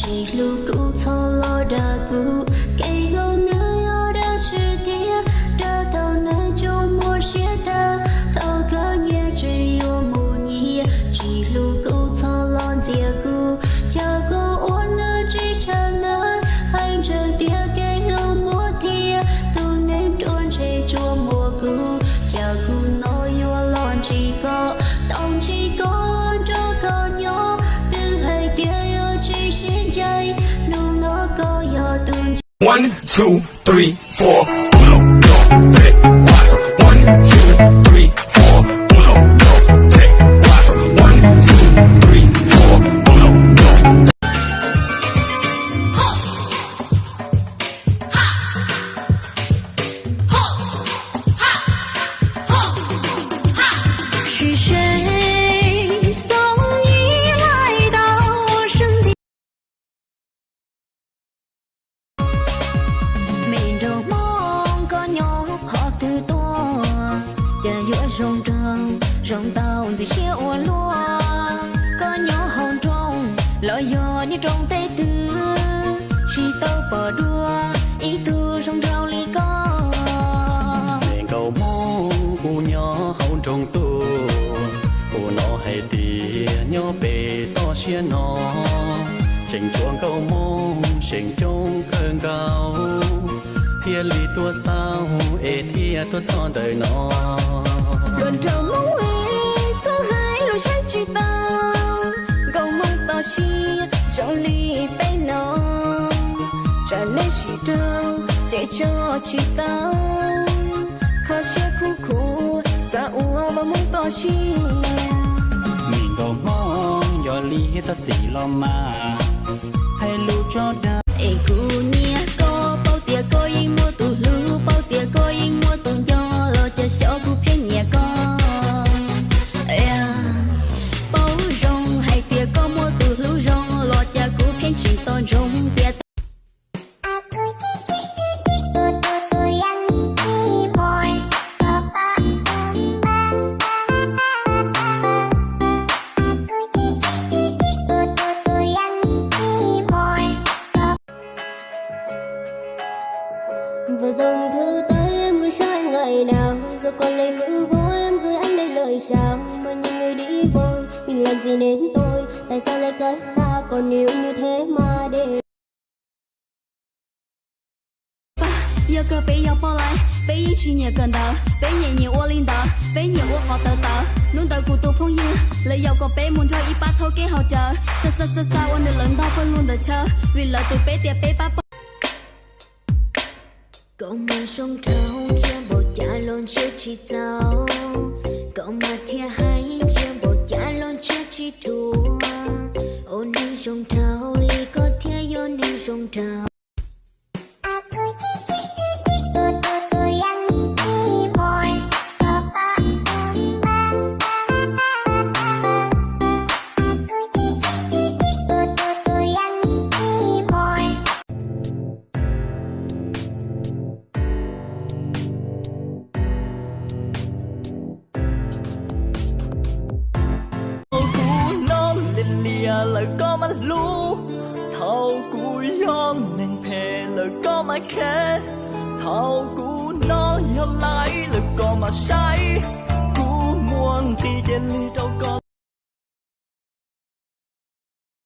chỉ lu cũ thâu lo đa cũ cây lâu nữa ở đâu chưa tiếc đã tao nơi trong mùa xía ta tao có nhẹ chỉ yêu mùa nhẹ chỉ lu cũ thâu lo dìa cũ cha có uốn nữa chỉ cha nơi anh chờ tiếc cây lâu mùa thia tu nên trốn chạy chua mùa cũ cha cũ nói yêu lon chỉ có tao chỉ có lon cho con nhỏ từ hai tia yêu chỉ xin dây nụ nó có yêu từng 1, 2, 3, 4. 1, 2, 3, 4. 1, 2, 3, 4. 1, 2, 3, 4.是谁送你来到我身边？每周梦có nhỏ khó từ to，giờ giữa rồng trăng rồng tàu thì chia ô lúa có nhỏ hồng trong lỡ gió như trong tay tư chỉ tàu bờ đua ý tư rồng rau ly có đèn cầu mong u nhỏ hồng trong tu u nó hay tì nhỏ bề to xia nó trình chuông cầu mong trình trong cơn cao thiên lý tua sao ê thiên tua son đời nó luận trầu mong ơi thứ hai lối sáng chỉ tao cầu mong to xi cho ly bé nó trả nên chỉ trâu để cho chỉ tao khó sẽ khu khu xa ua và mong to xi mình cầu mong do lý tất gì lo mà hay lưu cho đau ê cu nhia có bao tia có yên mua tù lưu bao tia có yên mua tù cho lo cho xó cu phê nhẹ con bao rong hay tia có mua tù lưu rong lo cho cu phê chỉ to rong tia và dòng thư tới em gửi cho anh ngày nào giờ còn lời hứa vô em gửi anh đây lời chào mà những người đi vội mình làm gì nên tôi tại sao lại cách xa còn yêu như thế mà để yêu cơ bé yêu bao lại bé yên suy nhẹ gần đó bé nhẹ nhẹ ô linh đó bé nhẹ ô họ tờ tờ luôn đời của tôi phong yêu lời yêu của bé muốn cho ít ba thôi cái hậu chờ sa ôn được lần đó vẫn luôn đợi chờ vì lời từ bé tiệp bé ba cậu mà sông trâu chia bộ cha lon chia chi tao cậu mà thia hay chia bộ cha lon chia chi thua ôn đi sông trâu li có thia ôn đi sông trâu lời có mà lu thâu cú yom nên phê lời có mà khé thâu cú nó nhớ lại lời có mà say cú muôn thì cái ly đâu có